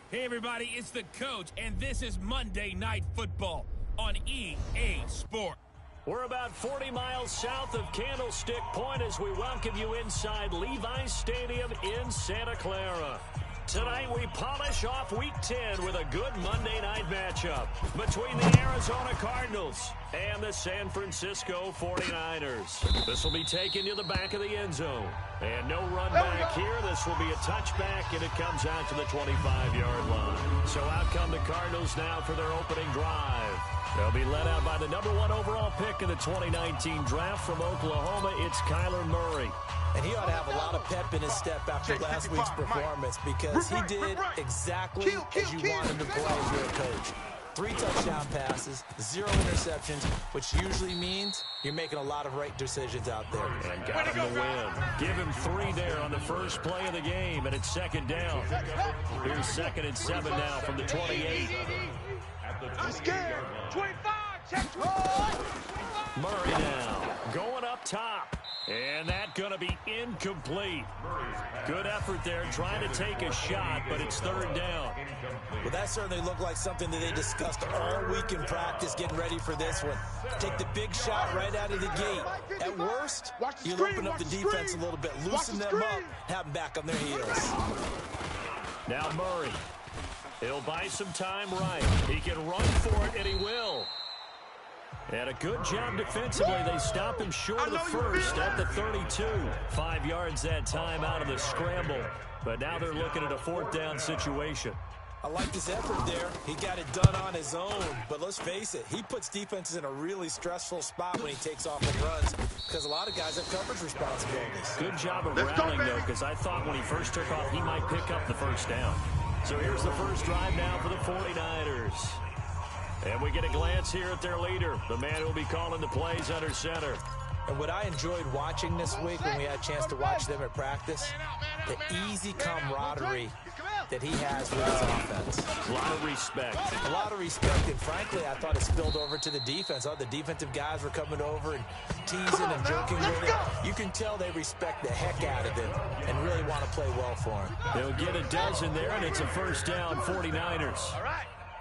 Hey everybody, it's the coach, and this is Monday Night Football on EA Sport. We're about 40 miles south of Candlestick Point as we welcome you inside Levi's Stadium in Santa Clara. Tonight we polish off Week 10 with a good Monday night matchup between the Arizona Cardinals and the San Francisco 49ers. This will be taken to the back of the end zone. And no run back here. This will be a touchback, and it comes out to the 25-yard line. So out come the Cardinals now for their opening drive. They'll be led out by the #1 overall pick in the 2019 draft from Oklahoma. It's Kyler Murray. And he ought to have a lot of pep in his step after last week's performance because he did exactly as you want him to play as your coach. 3 touchdown passes, 0 interceptions, which usually means you're making a lot of right decisions out there. And got him the win. Give him 3 there on the first play of the game, and it's second down. Here's 2nd and 7 now from the 28. I'm scared. 25, check. Murray now going up top. And that's going to be incomplete. Good effort there trying to take a shot, but it's 3rd down. Well, that certainly looked like something that they discussed all week in practice getting ready for this one. Take the big shot right out of the gate. At worst, you'll open up the defense a little bit, loosen them up, have them back on their heels. Now Murray. He'll buy some time right. He can run for it, and he will. And a good job defensively. They stop him short of the first at the 32. 5 yards that time out of the scramble. But now they're looking at a 4th down situation. I like his effort there. He got it done on his own. But let's face it, he puts defenses in a really stressful spot when he takes off and runs because a lot of guys have coverage responsibilities. Good job of rallying, though, because I thought when he first took off, he might pick up the 1st down. So here's the first drive now for the 49ers. And we get a glance here at their leader, the man who will be calling the plays under center. And what I enjoyed watching this week when we had a chance to watch them at practice, the easy camaraderie that he has with his offense. A lot of respect. A lot of respect, and frankly, I thought it spilled over to the defense. All the defensive guys were coming over and teasing and joking with him. You can tell they respect the heck out of him and really want to play well for him. They'll get a dozen there, and it's a 1st down, 49ers.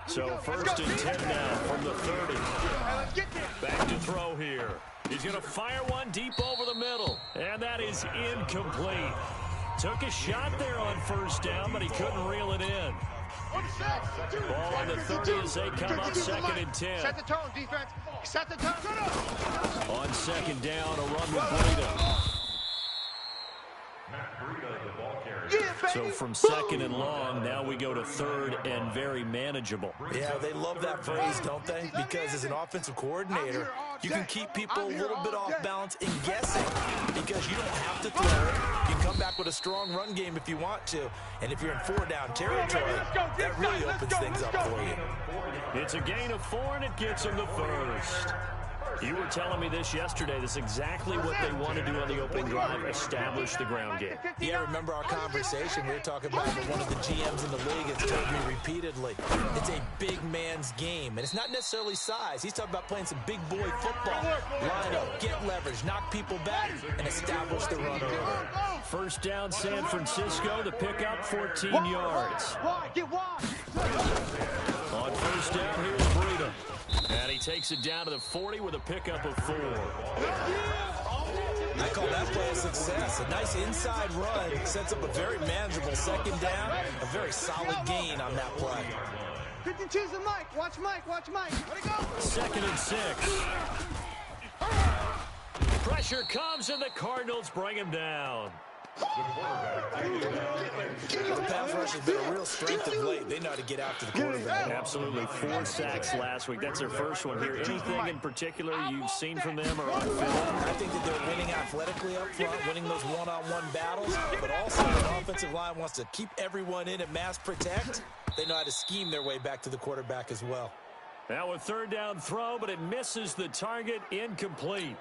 So 1st and 10 now from the 30. Back to throw here. He's going to fire one deep over the middle, and that is incomplete. Took a shot there on 1st down, but he couldn't reel it in. Ball on the 30 as they come up 2nd and 10. Set the tone, defense. Set the tone. On 2nd down, a run with Breida. So from 2nd and long, now we go to 3rd and very manageable. Yeah, they love that phrase, don't they? Because as an offensive coordinator, you can keep people a little bit off balance and guessing because you don't have to throw it. You can come back with a strong run game if you want to. And if you're in 4-down territory, that really opens things up for you. It's a gain of 4, and it gets them the 1st. You were telling me this yesterday. This is exactly what they want to do on the opening drive, establish the ground game. Yeah, remember our conversation? We were talking about one of the GMs in the league has told me repeatedly, it's a big man's game. And it's not necessarily size. He's talking about playing some big boy football. Line up, get leverage, knock people back, and establish the run over. 1st down, San Francisco. The pickup, 14 yards. On 1st down, here's Breida. And he takes it down to the 40 with a pickup of 4. I call that play a success. A nice inside run sets up a very manageable 2nd down. A very solid gain on that play. 52's the Mike. Watch Mike. Watch Mike. Let it go. 2nd and 6. Pressure comes, and the Cardinals bring him down. The pass rush has been a real strength of late. They know how to get after the quarterback. Absolutely. 4 sacks last week. That's their first one here. Anything in particular you've seen from them or on film? I think that they're winning athletically up front, winning those one-on-one battles, but also the offensive line wants to keep everyone in and mass protect. They know how to scheme their way back to the quarterback as well. Now a 3rd down throw, but it misses the target, incomplete.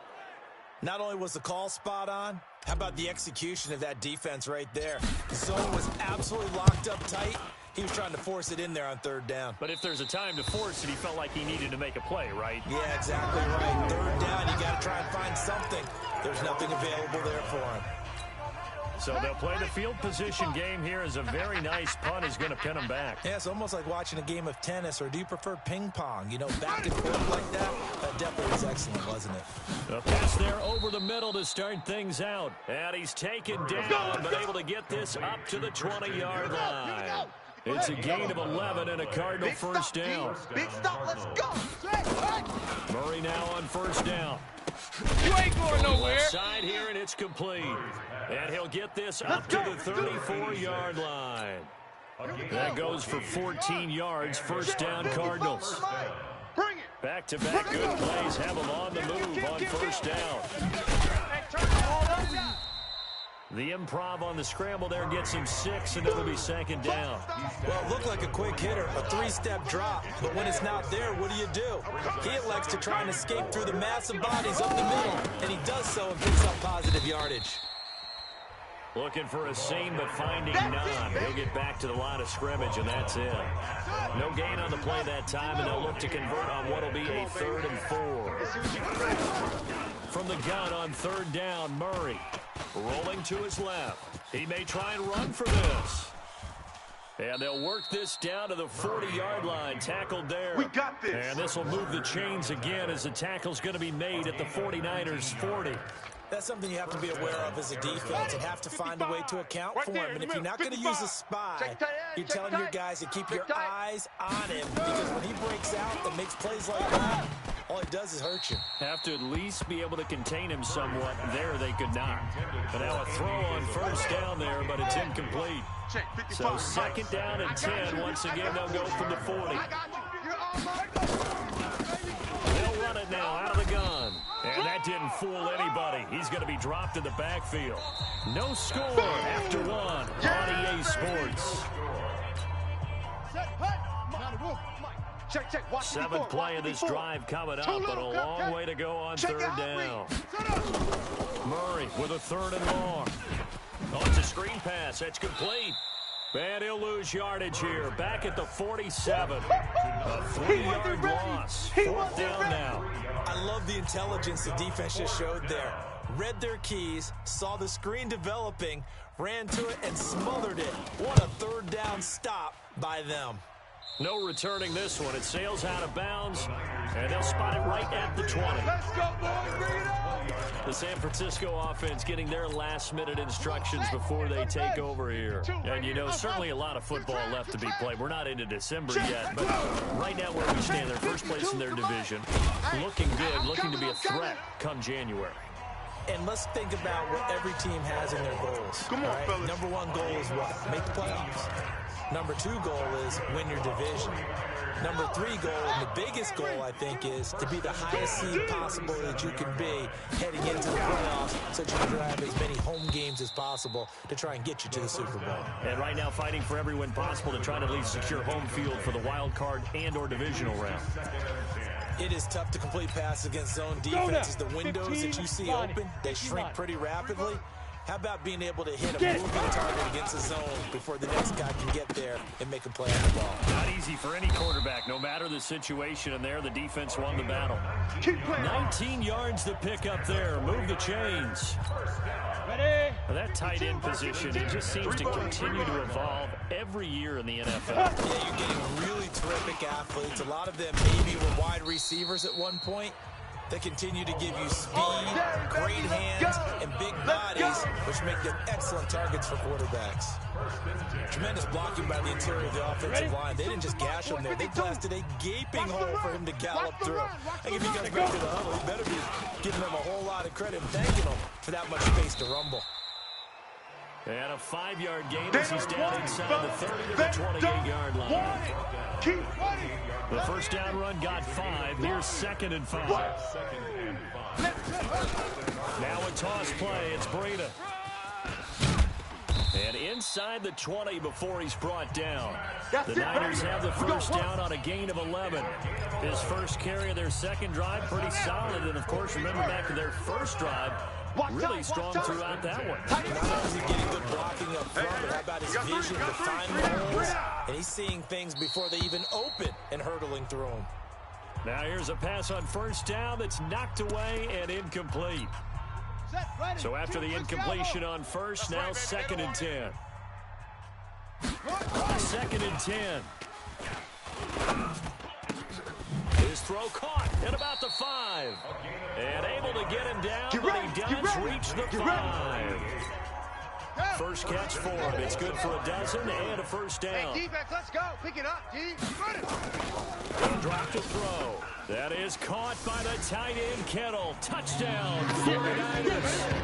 Not only was the call spot on, how about the execution of that defense right there? The zone was absolutely locked up tight. He was trying to force it in there on 3rd down. But if there's a time to force it, he felt like he needed to make a play, right? Yeah, exactly right. 3rd down, you got to try and find something. There's nothing available there for him. So they'll play the field position game here as a very nice punt is going to pin them back. Yeah, it's almost like watching a game of tennis, or do you prefer ping pong? You know, back and forth like that? That definitely was excellent, wasn't it? A pass there over the middle to start things out. And he's taken down, but able to get this up to the 20-yard line. It's a gain of 11 and a Cardinal first down. Big stop, let's go. Murray now on first down. You ain't going nowhere. Left side here, and it's complete. And he'll get this up to the 34-yard line. That goes for 14 yards. First down, Cardinals. Back-to-back good plays have them on the move on first down. The improv on the scramble there gets him 6, and it'll be second down. Well, it looked like a quick hitter, a 3-step drop. But when it's not there, what do? He elects to try and escape through the massive bodies up the middle, and he does so and picks up positive yardage. Looking for a seam, but finding none. He'll get back to the line of scrimmage, and that's it. No gain on the play that time, and they'll look to convert on what will be a 3rd and 4. From the gun on 3rd down, Murray. Rolling to his left. He may try and run for this. And they'll work this down to the 40-yard line. Tackled there. We got this. And this will move the chains again as the tackle's going to be made at the 49ers' 40. That's something you have to be aware of as a defense and have to find a way to account for him. And if you're not going to use a spy, you're telling your guys to keep your eyes on him, because when he breaks out and makes plays like that, all he does is hurt you. Have to at least be able to contain him somewhat. There they could not. But now a throw on first down there, but it's incomplete. So second down and 10. Once again, they'll go from the 40. They'll run it now out of the gun. And that didn't fool anybody. He's going to be dropped in the backfield. No score after one on EA Sports. Seventh play of this drive coming up, but a long way to go on 3rd down. Murray with a 3rd and long. Oh, it's a screen pass. That's complete. And he'll lose yardage here. Back at the 47. A 3-yard loss. 4th down now. I love the intelligence the defense just showed there. Read their keys, saw the screen developing, ran to it, and smothered it. What a 3rd down stop by them. No returning this one. It sails out of bounds, and they'll spot it right at the 20. Let's go, boys. Bring it on. The San Francisco offense getting their last-minute instructions before they take over here. And, you know, certainly a lot of football left to be played. We're not into December yet, but right now where we stand, they're first place in their division. Looking good, looking to be a threat come January. And let's think about what every team has in their goals. Come on, fellas. Number 1 goal is what? Make the playoffs. Number 2 goal is win your division. Number 3 goal, and the biggest goal, I think, is to be the highest seed possible that you can be heading into the playoffs, so that you can drive as many home games as possible to try and get you to the Super Bowl. And right now fighting for every win possible to try to at least secure home field for the wild card and or divisional round. It is tough to complete passes against zone defenses. The windows that you see open, they shrink pretty rapidly. How about being able to hit a moving target against a zone before the next guy can get there and make a play on the ball? Not easy for any quarterback, no matter the situation, and there the defense won the battle. 19 yards to pick up there. Move the chains. That tight end position, it just seems to continue to evolve every year in the NFL. Yeah, you're getting really terrific athletes. A lot of them maybe were wide receivers at one point. They continue to give you speed, great hands, and big bodies, which make them excellent targets for quarterbacks. Tremendous blocking by the interior of the offensive line. They didn't just gash him there. They blasted a gaping hole for him to gallop through. I think if he comes back to the huddle, he better be giving them a whole lot of credit and thanking them for that much space to rumble. And a 5-yard gain as he's down inside the 30 to the 28-yard line. The first down run got 5. Here's 2nd and 5. Now a toss play. It's Breida. And inside the 20 before he's brought down. The Niners have the first down on a gain of 11. His first carry of their second drive, pretty solid. And, of course, remember back to their first drive, really strong throughout that one. Not only is he getting good blocking up front, but how about his vision to find the holes? And he's seeing things before they even open and hurdling through them. Now here's a pass on first down that's knocked away and incomplete. So after the incompletion on first, now 2nd and 10. 2nd and 10. His throw caught at about the 5. And able to get him down, but he does reach the 5. First catch for him. It's good for a dozen and a first down. Hey, defense, let's go. Pick it up, D. Drop to throw. That is caught by the tight end, Kittle. Touchdown, 49ers.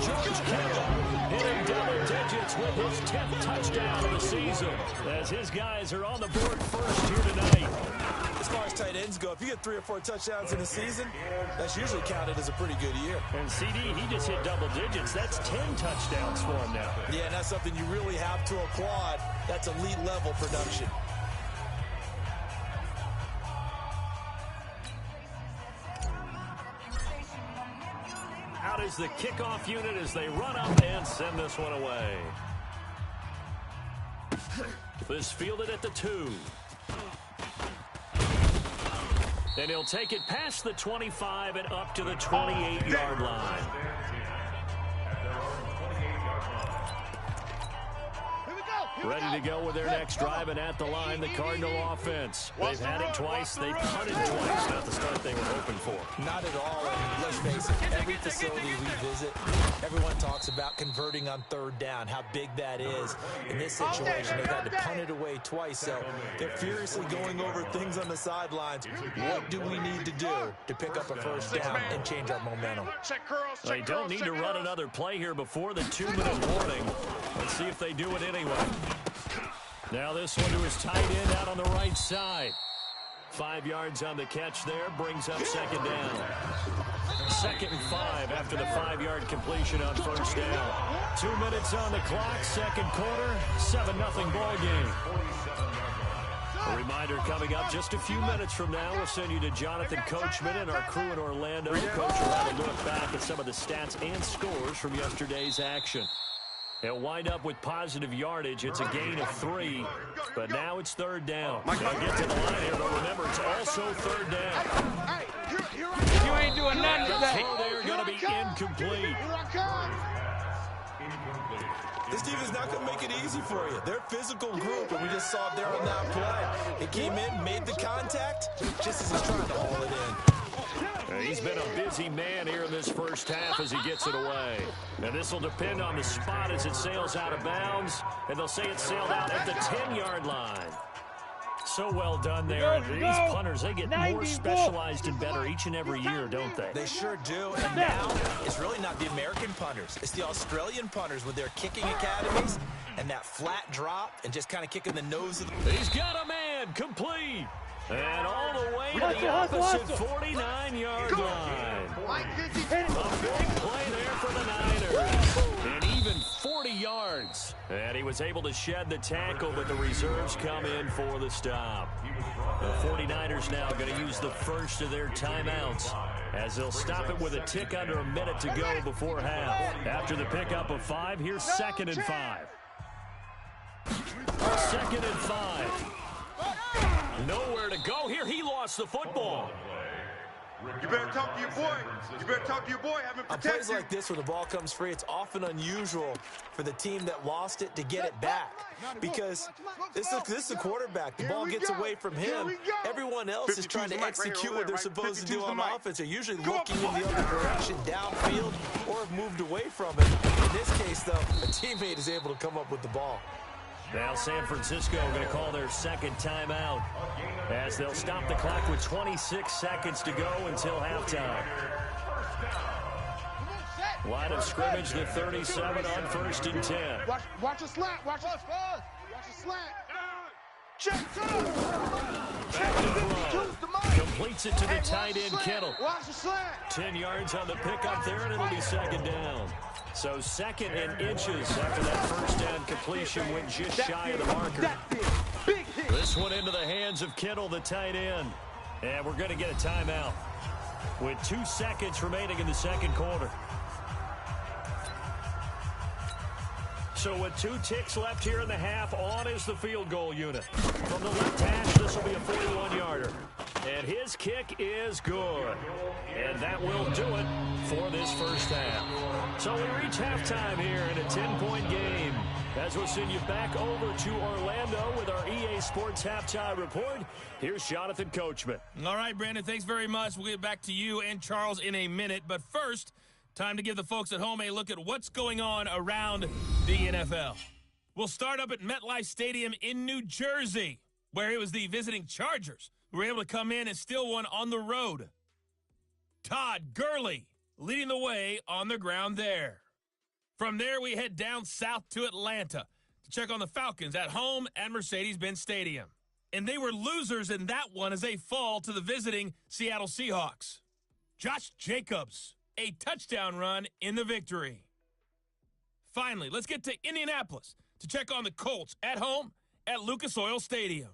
George Kittle hitting double digits with his 10th touchdown of the season, as his guys are on the board first here tonight. As far as tight ends go, if you get 3 or 4 touchdowns in a season, that's usually counted as a pretty good year. And CD, he just hit double digits. That's 10 touchdowns for him now. Yeah, and that's something you really have to applaud. That's elite level production. Out is the kickoff unit as they run up and send this one away. This fielded at the 2. And he'll take it past the 25 and up to the 28-yard line. Ready to go with their next drive, and at the line, the Cardinal offense. They've had it twice. They've punted twice. Not the start they were hoping for. Not at all. And let's face it, every facility we visit, everyone talks about converting on 3rd down, how big that is. In this situation, they've had to punt it away twice, so they're furiously going over things on the sidelines. What do we need to do to pick up a first down and change our momentum? They don't need to run another play here before the 2-minute warning. Let's see if they do it anyway. Now this one to his tight end out on the right side. 5 yards on the catch there, brings up 2nd down. 2nd and 5 after the 5-yard completion on first down. 2 minutes on the clock, 2nd quarter, 7-0 ball game. A reminder coming up just a few minutes from now. We'll send you to Jonathan Coachman and our crew in Orlando. Coach will have a look back at some of the stats and scores from yesterday's action. They'll wind up with positive yardage. It's a gain of 3, but now it's 3rd down. They'll get to the line here, but remember, it's also 3rd down. You ain't doing nothing today. The throw there going to be incomplete. This team is not going to make it easy for you. They're a physical group, and we just saw it there on that play. It came in, made the contact, just as he's trying to haul it in. He's been a busy man here in this first half as he gets it away. And this will depend on the spot as it sails out of bounds. And they'll say it sailed out at the 10-yard line. So well done there. These punters, they get more specialized and better each and every year, don't they? They sure do. And now, it's really not the American punters. It's the Australian punters with their kicking academies and that flat drop and just kind of kicking the nose of the... He's got a man, complete. And all the way to the opposite 49-yard line. A big play there for the Niners. And even 40 yards. And he was able to shed the tackle, but the reserves come in for the stop. The 49ers now going to use the first of their timeouts, as they'll stop it with a tick under a minute to go before half. After the pickup of 5, here's 2nd and 5. 2nd and 5. Nowhere to go here. He lost the football. You better talk to your boy. You better talk to your boy. Have him On protect plays you. like this where the ball comes free, it's often unusual for the team that lost it to get it back. Because this is a quarterback. The ball gets away from him. Everyone else is trying to execute what they're supposed to do on offense. They're usually looking in the other direction, downfield, or have moved away from it. In this case, though, a teammate is able to come up with the ball. Now San Francisco going to call their 2nd timeout, as they'll stop the clock with 26 seconds to go until halftime. Line of scrimmage, the 37 on 1st and 10. Watch the slant. Watch the slant. Check. Completes it to the tight end, Kittle. Watch the slant. 10 yards on the pickup there, and it'll be 2nd down. So 2nd and inches after that first down completion went just shy of the marker. This one into the hands of Kittle, the tight end. And we're going to get a timeout with 2 seconds remaining in the 2nd quarter. So with 2 ticks left here in the half, on is the field goal unit. From the left hash, this will be a 41-yarder. And his kick is good. And that will do it for this first half. So we reach halftime here in a 10-point game. As we'll send you back over to Orlando with our EA Sports Halftime Report, here's Jonathan Coachman. All right, Brandon, thanks very much. We'll get back to you and Charles in a minute. But first, time to give the folks at home a look at what's going on around the NFL. We'll start up at MetLife Stadium in New Jersey, where it was the visiting Chargers who were able to come in and steal one on the road. Todd Gurley leading the way on the ground there. From there, we head down south to Atlanta to check on the Falcons at home at Mercedes-Benz Stadium. And they were losers in that one as they fall to the visiting Seattle Seahawks. Josh Jacobs, a touchdown run in the victory. Finally, let's get to Indianapolis to check on the Colts at home at Lucas Oil Stadium.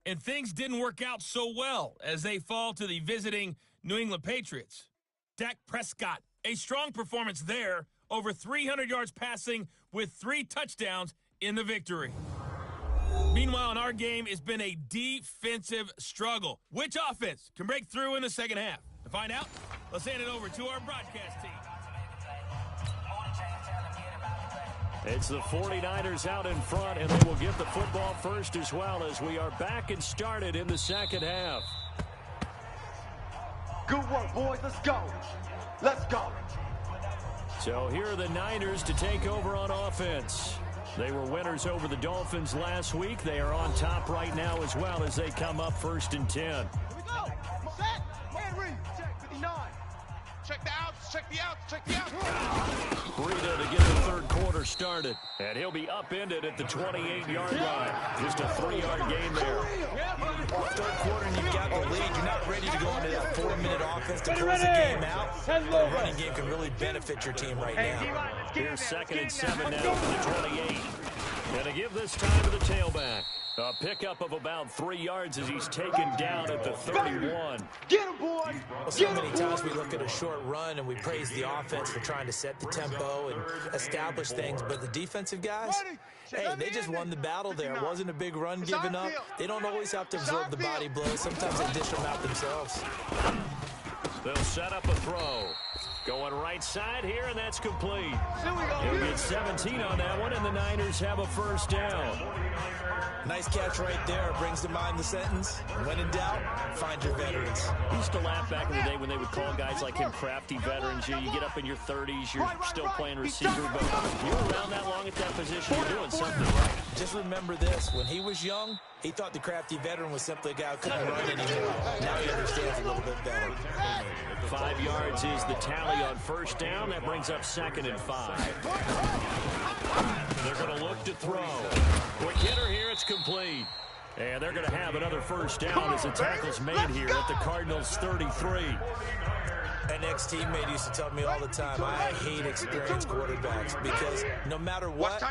And things didn't work out so well as they fall to the visiting New England Patriots. Dak Prescott, a strong performance there, over 300 yards passing with 3 touchdowns in the victory. Meanwhile, in our game, it's been a defensive struggle. Which offense can break through in the second half? To find out, let's hand it over to our broadcast team. It's the 49ers out in front, and they will get the football first as well as we are back and started in the second half. Good work, boys. Let's go. Let's go. So here are the Niners to take over on offense. They were winners over the Dolphins last week. They are on top right now as well as they come up 1st and 10. Here we go. Set. Henry. Check 59. Check the outs. Check the outs. Check the outs. Breida to get the third quarter started. And he'll be upended at the 28-yard line. Just a 3-yard gain there. Third quarter and you've got the lead. You're not ready to go into that 4-minute offense to close the game out. The running game can really benefit your team right now. Here's 2nd and 7 now for the 28. And to give this time to the tailback. A pickup of about 3 yards as he's taken down at the 31. Get him, boy. Well, so many times we look at a short run and we praise the offense for trying to set the tempo and establish things, but the defensive guys, hey, they just won the battle there. It wasn't a big run given up. They don't always have to absorb the body blows. Sometimes they dish them out themselves. They'll set up a throw. Going right side here, and that's complete. He'll get 17 on that one, and the Niners have a first down. Nice catch right there. Brings to mind the sentence, when in doubt, find your veterans. I used to laugh back in the day when they would call guys like him crafty veterans. You get up in your 30s, you're still playing receiver, but you're around that long at that position, you're doing something right. Just remember this. When he was young, he thought the crafty veteran was simply a guy who couldn't run anymore. Now he understands a little bit better. 5 yards is the tally on first down. That brings up 2nd and 5. They're going to look to throw. Quick hitter here, it's complete. And they're going to have another first down as the tackle's made here at the Cardinals' 33. An ex-teammate used to tell me all the time, I hate experienced quarterbacks because no matter what,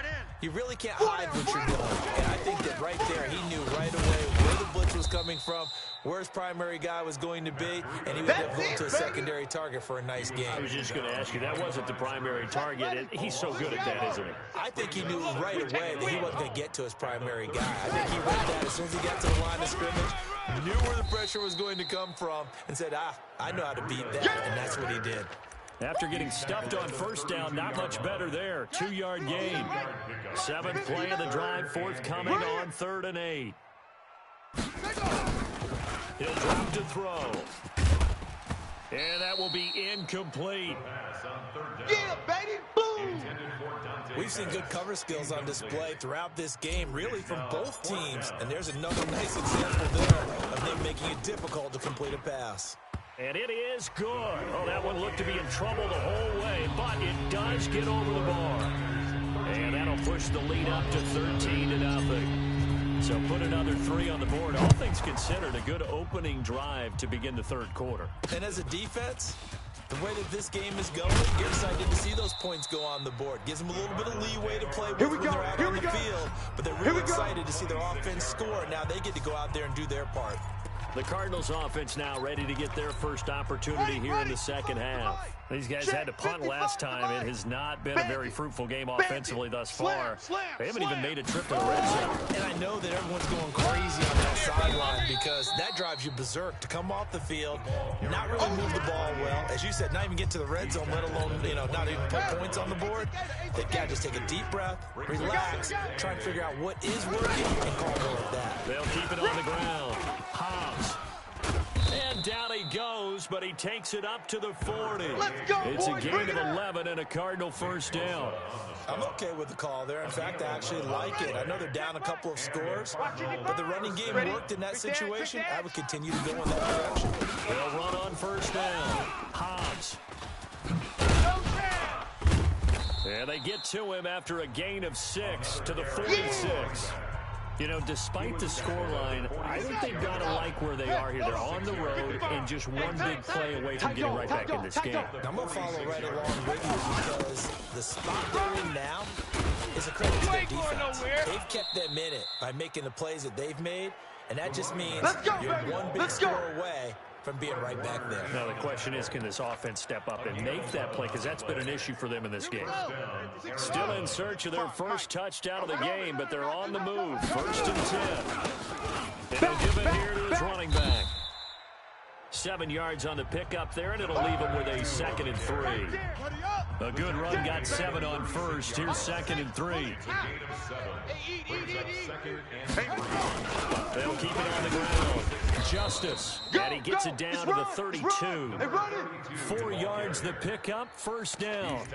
you really can't hide what you're doing. And I think that right there, he knew right away where the blitz was coming from, where his primary guy was going to be, and he would have going to a secondary target for a nice game. I was just going to ask you, that wasn't the primary target, and he's so good at that, isn't he? I think he knew right away that he wasn't going to get to his primary guy. I think he read that as soon as he got to the line of scrimmage, knew where the pressure was going to come from, and said, I know how to beat that, and that's what he did. After getting stuffed on first down, not much better there. 2-yard gain. 7th play of the drive, forthcoming on 3rd and 8. He'll drop to throw. And that will be incomplete. Yeah, baby. Boom. We've seen good cover skills on display throughout this game, really from both teams. And there's another nice example there of them making it difficult to complete a pass. And it is good. Oh, that one looked to be in trouble the whole way, but it does get over the bar. And that'll push the lead up to 13-0. So put another 3 on the board. All things considered, a good opening drive to begin the third quarter. And as a defense, the way that this game is going, you're excited to see those points go on the board. Gives them a little bit of leeway to play with when they're out on the field. But they're really excited to see their offense score. Now they get to go out there and do their part. The Cardinals offense now ready to get their first opportunity here in the second half. These guys had to punt last time. It has not been a very fruitful game offensively thus far. They haven't even made a trip to the red zone. And I know that everyone's going crazy on that sideline because that drives you berserk to come off the field, not really move the ball well. As you said, not even get to the red zone, let alone, not even put points on the board. They've got to just take a deep breath, relax, try and figure out what is working, and call more of that. They'll keep it on the ground. Hobbs. And down he goes, but he takes it up to the 40. It's a gain of 11 and a Cardinal first down. I'm okay with the call there. In fact, I actually like it. I know they're down a couple of scores, but the running game worked in that situation. I would continue to go in that direction. They'll run on first down. Hobbs. And they get to him after a gain of 6 to the 46. Despite the scoreline, I think they've got to like where they are here. They're on the road and just one big play away from getting right back in this game. I'm going to follow right along with you because the spot they're in now is a credit to their defense. They've kept them in it by making the plays that they've made, and that just means you're one big score away from being right back there. Now the question is, can this offense step up and make that play? Because that's been an issue for them in this game. Still in search of their first touchdown of the game, but they're on the move. 1st and 10. And they'll give it here to his running back. 7 yards on the pickup there, and it'll leave him with a 2nd and 3. A good run got 7 on first. Here's 2nd and 3. They'll keep it on the ground. Justice. And he gets it down to the 32. 4 yards the pickup, first down.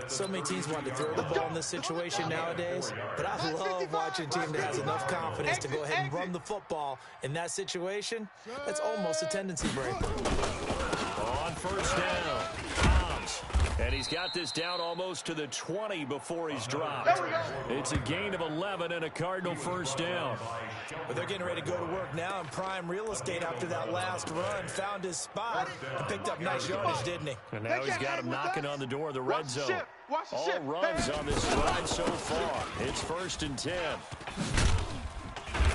So many teams want to throw the ball in this situation nowadays, but I love watching a team that has enough confidence to go ahead and run the football in that situation. That's almost a tendency breaker. On first down, Hobbs. And he's got this down almost to the 20 before he's dropped. It's a gain of 11 and a Cardinal first down. But they're getting ready to go to work now in prime real estate after that last run. Found his spot and picked up nice yardage, didn't he? And now he's got him knocking on the door of the red zone. All runs on this drive so far. It's 1st and 10.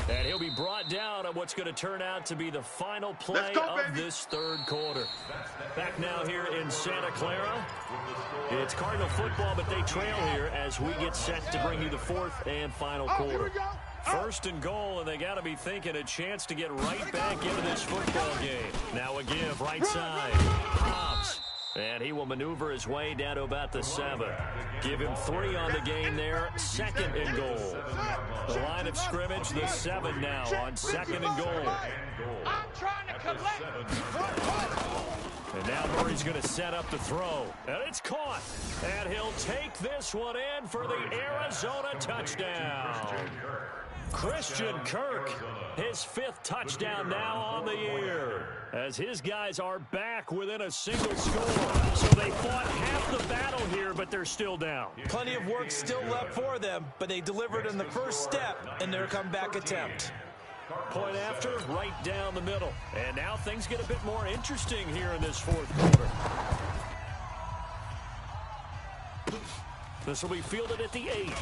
And he'll be brought down on what's going to turn out to be the final play of this third quarter. Back now here in Santa Clara. It's Cardinal football, but they trail here as we get set to bring you the 4th and final quarter. 1st and goal, and they got to be thinking a chance to get right back into this football game. Now a give, right side. Hobbs. And he will maneuver his way down to about the 7. Give him 3 on the game there. 2nd and goal. The line of scrimmage, the 7 now on 2nd and goal. I'm trying to collect. And now Murray's going to set up the throw. And it's caught. And he'll take this one in for the Arizona touchdown. Christian Kirk, his 5th touchdown now on the year, as his guys are back within a single score. So they fought half the battle here, but they're still down. Plenty of work still left for them, but they delivered in the first step in their comeback attempt. Point after, right down the middle. And now things get a bit more interesting here in this 4th quarter. This will be fielded at the 8.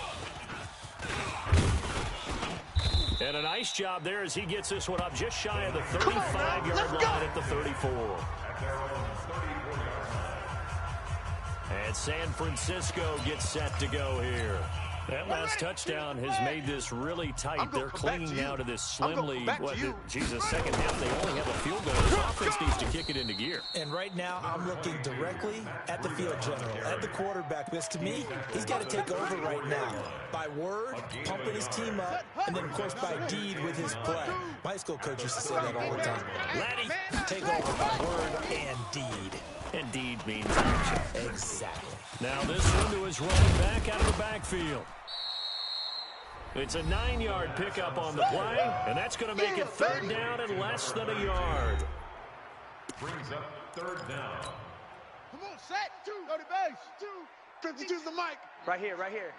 And a nice job there as he gets this one up just shy of the 35-yard line at the 34. And San Francisco gets set to go here. That last touchdown has made this really tight. They're clinging now to this slimly, second half, they only have a field goal. This offense needs to kick it into gear. And right now, I'm looking directly at the field general, at the quarterback, because to me, he's got to take over right now. By word, pumping his team up, and then, of course, by deed with his play. My high school coach used to say that all the time. Laddie, take over by word and deed. And deed means action. Exactly. Now this one to his running back out of the backfield. It's a 9-yard pickup on the play, and that's going to make it 3rd down and less than a yard. Brings up 3rd down. Come on, set. 2. Go to base. 2. 52's the mic. Right here, right here.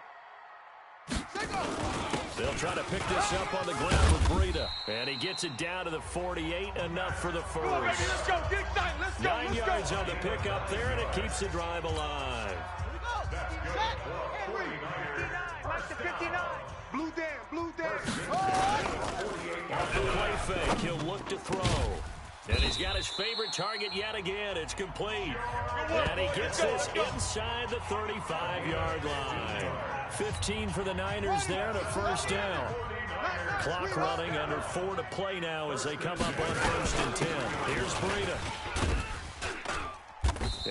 They'll try to pick this up on the ground with Breida. And he gets it down to the 48, enough for the first. Let's go. Get excited. Let's go. 9 yards on the pickup there, and it keeps the drive alive. Set. Henry. 59. Like the 59. Blue down. Blue down. The play fake. He'll look to throw. And he's got his favorite target yet again. It's complete. And he gets this inside the 35-yard line. 15 for the Niners there and a first down. Clock running, under 4 to play now as they come up on 1st and 10. Here's Breida.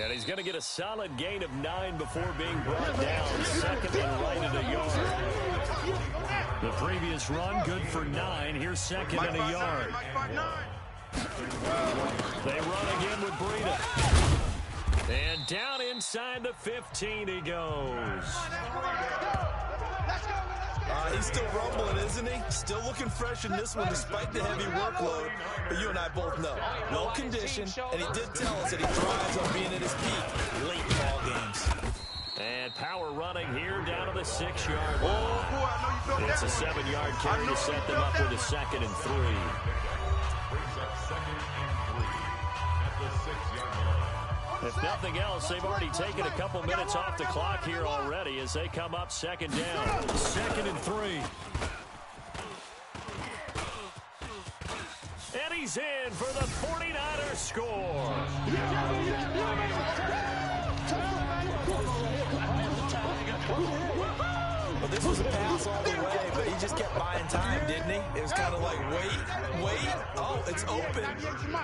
And he's going to get a solid gain of 9 before being brought down. Second and right at a yard. The previous run, good for 9. Here's second and a yard. They run again with Breida. And down inside the 15 he goes. He's still rumbling, isn't he? Still looking fresh in this one despite the heavy workload. But you and I both know, well conditioned, and he did tell us that he thrives on being at his peak late in ball games. And power running here down to the 6-yard line. It's a 7-yard carry to set them up with a 2nd and 3. If nothing else, they've already taken a couple minutes off the clock here already as they come up 2nd down. 2nd and 3. And he's in for the 49ers score. Well, this was a pass all the way, but he just kept buying time, didn't he? It was kind of like, wait. Oh, it's open.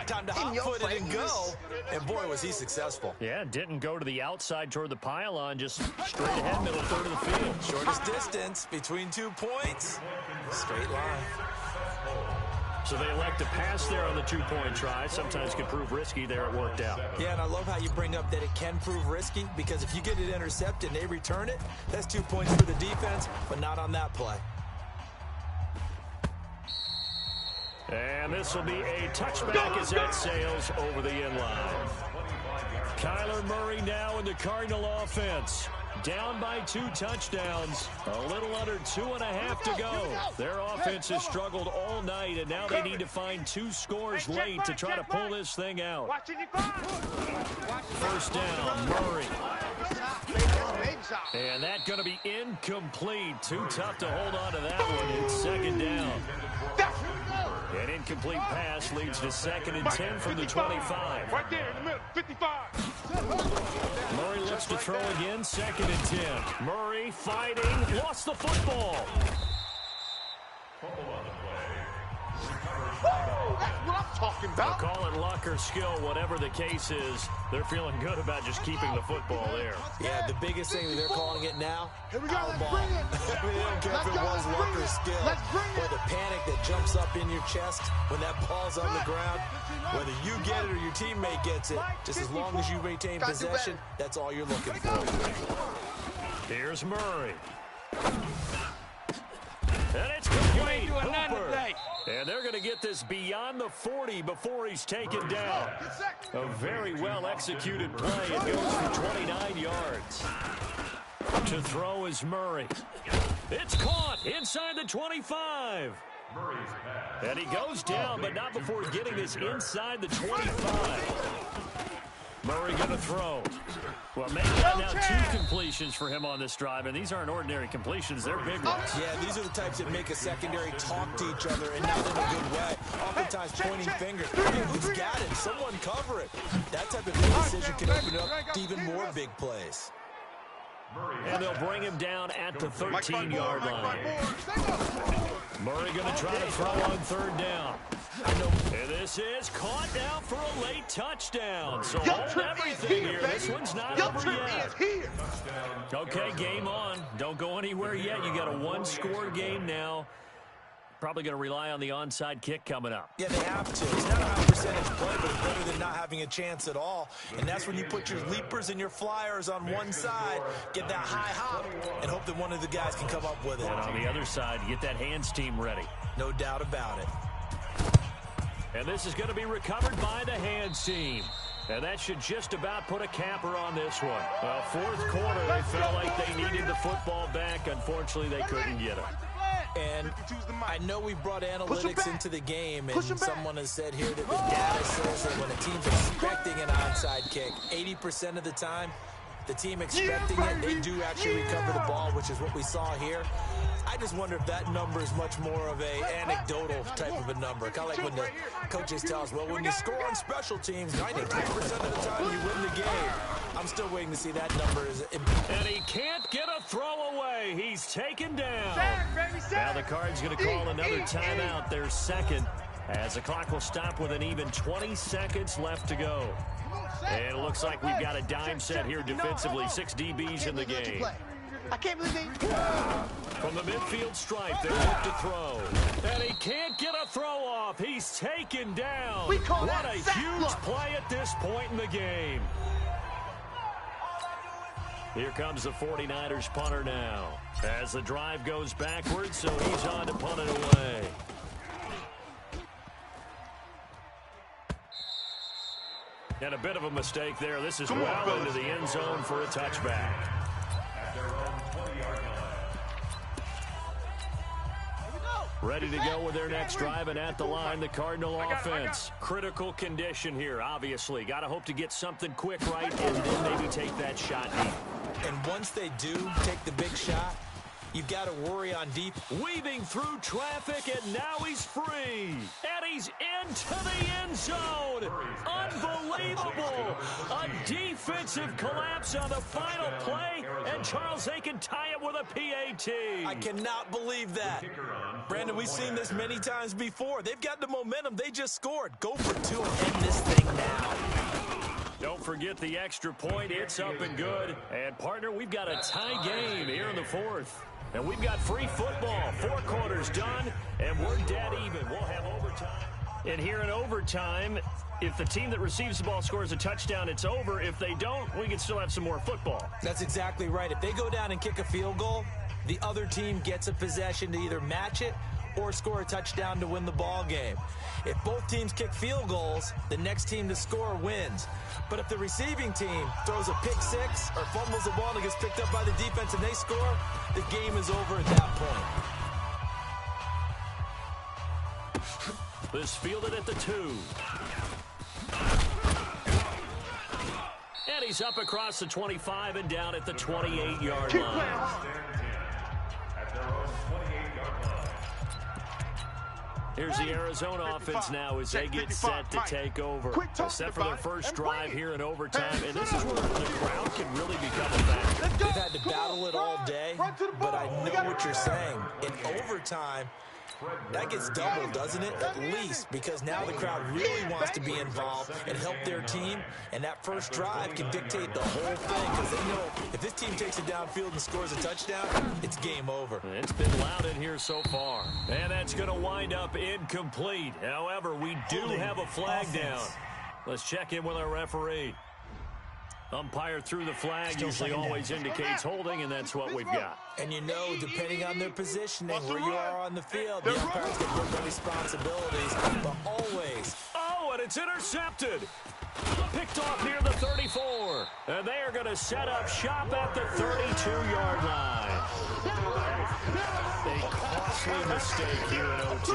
Time to hot-foot it and go. And boy, was he successful. Yeah, didn't go to the outside toward the pylon, just straight ahead, middle third of the field. Shortest distance between 2 points. Straight line. So they elect to pass there on the 2-point try. Sometimes could prove risky. There it worked out. Yeah, and I love how you bring up that it can prove risky, because if you get it intercepted and they return it, that's 2 points for the defense, but not on that play. And this will be a touchback as that sails over the inline. Kyler Murray now in the Cardinal offense. Down by 2 touchdowns. A little under 2.5 to go. Their offense has struggled all night, and now they need to find 2 scores late to try to pull this thing out. First down, Murray. And that going to be incomplete. Too tough to hold on to that one. It's 2nd down. An incomplete pass leads to 2nd and 10 from the 25. Right there in the middle, 55. Murray looks to throw again, 2nd and 10. Murray fighting, lost the football. That's what I'm talking about. They'll call it luck or skill, whatever the case is. They're feeling good about just keeping the football there. Yeah, the biggest thing that they're calling it now, Here we go, let's ball. bring it. I mean, they don't care if it was luck or skill. Or the panic that jumps up in your chest when that ball's on the ground. Whether you get it or your teammate gets it, just as long as you retain possession, that's all you're looking for. Here's Murray. And it's complete. Hooper. And they're going to get this beyond the 40 before he's taken down. A very well-executed play. It goes for 29 yards. To throw is Murray. It's caught inside the 25. And he goes down, but not before getting this inside the 25. Murray going to throw. Well, make that now 2 completions for him on this drive, and these aren't ordinary completions. They're big ones. Yeah, these are the types that make a secondary talk to each other, and not in a good way. Oftentimes pointing fingers. Hey, who's got it? Someone cover it. That type of big decision can open up to even more big plays. And they'll bring him down at the 13-yard line. Murray going to try to throw on 3rd down. And this is caught now for a late touchdown. So hold everything here. This one's not over yet. Okay, game on. Don't go anywhere yet. You got a 1-score game now. Probably going to rely on the onside kick coming up. Yeah, they have to. It's not a high percentage play, but it's better than not having a chance at all. And that's when you put your leapers and your flyers on one side, get that high hop, and hope that one of the guys can come up with it. And on the other side, get that hands team ready. No doubt about it. And this is going to be recovered by the hands team. And that should just about put a capper on this one. Well, 4th quarter, they felt like they needed the football back. Unfortunately, they couldn't get it. And I know we brought analytics into the game, and someone has said here that the data says that when a team's expecting an onside kick, 80% of the time, the team expecting it, they do actually recover the ball, which is what we saw here. I just wonder if that number is much more of a anecdotal type of a number. Kind of like when the coaches tell us, well, when you score on special teams, 93% of the time you win the game. I'm still waiting to see that number. And he can't get a throw away. He's taken down. Now the Cards going to call another timeout, their second, as the clock will stop with an even 20 seconds left to go. And it looks like we've got a dime set here defensively. 6 DBs in the game. I can't believe they... From the midfield stripe, they look to throw. And he can't get a throw off. He's taken down. What a huge play at this point in the game. Here comes the 49ers punter now. As the drive goes backwards, so he's on to punt it away. And a bit of a mistake there. This is well into the end zone for a touchback. Ready to go with their next drive, and at the line, the Cardinal offense. Critical condition here, obviously. Got to hope to get something quick right and then maybe take that shot deep. And once they do take the big shot, you've got to worry on deep. Weaving through traffic, and now he's free. And he's into the end zone. Unbelievable. A defensive collapse on the final play, and Charles, they can tie it with a PAT. I cannot believe that. Brandon, we've seen this many times before. They've got the momentum. They just scored. Go for 2 and end this thing now. Don't forget the extra point. It's up and good. And, partner, we've got a tie game here in the 4th. And we've got free football. 4 quarters done, and we're dead even. We'll have overtime. And here in overtime, if the team that receives the ball scores a touchdown, it's over. If they don't, we can still have some more football. That's exactly right. If they go down and kick a field goal, the other team gets a possession to either match it or score a touchdown to win the ball game. If both teams kick field goals, the next team to score wins. But if the receiving team throws a pick 6 or fumbles the ball and gets picked up by the defense and they score, the game is over at that point. This fielded at the 2. And he's up across the 25 and down at the 28-yard line. Here's the Arizona offense now as they get set to take over. Set for their first drive here in overtime. And this is where the crowd can really become a factor. They've had to battle it all day, but I know what you're saying. In overtime, that gets doubled, doesn't it? At least, because now the crowd really wants to be involved and help their team, and that first drive can dictate the whole thing, because they know if this team takes it downfield and scores a touchdown, it's game over. It's been loud in here so far, and that's going to wind up incomplete. However, we do have a flag down. Let's check in with our referee. Umpire threw the flag, usually always indicates holding, and that's what we've got. And you know, depending on their positioning, where you are on the field, the umpires get different responsibilities, but always. Oh, and it's intercepted. Picked off near the 34. And they are going to set up shop at the 32-yard line. A costly mistake here in OT.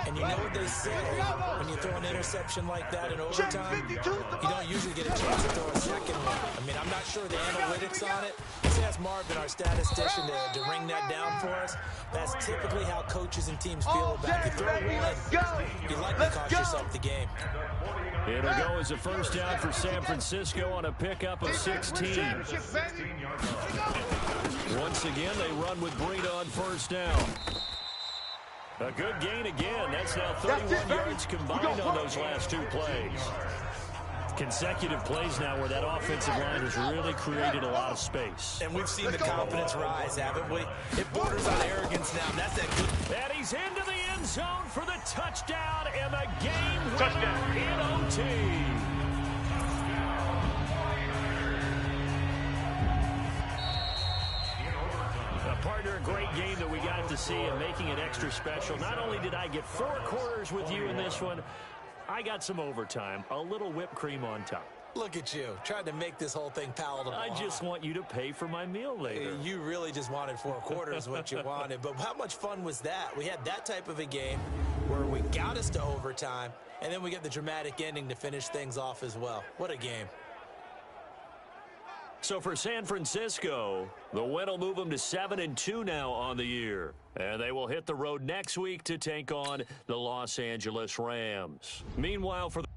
And you know what they say, when you throw an interception like that in overtime, you don't usually get a chance to throw a second one. I mean, I'm not sure the analytics on it. Let's ask Marvin, our statistician, to ring that down for us. That's typically how coaches and teams feel about it. You throw one, you likely cost yourself the game. It'll go as a first down for San Francisco on a pickup of 16. Once again, they run with Breida on first down. A good gain again. That's now 31 yards combined on those last 2 plays. Consecutive plays now where that offensive line has really created a lot of space. And we've seen the confidence rise, haven't we? It borders on arrogance now. That's that good. And he's into the end zone for the touchdown and the game winner in OT. Partner, a great game that we got to see and making it extra special. Not only did I get 4 quarters with you in this one, I got some overtime, a little whipped cream on top. Look at you, trying to make this whole thing palatable. I just want you to pay for my meal later. You really just wanted 4 quarters what you wanted, but how much fun was that? We had that type of a game where we got us to overtime, and then we get the dramatic ending to finish things off as well. What a game. So for San Francisco, the win will move them to 7-2 now on the year. And they will hit the road next week to take on the Los Angeles Rams. Meanwhile, for the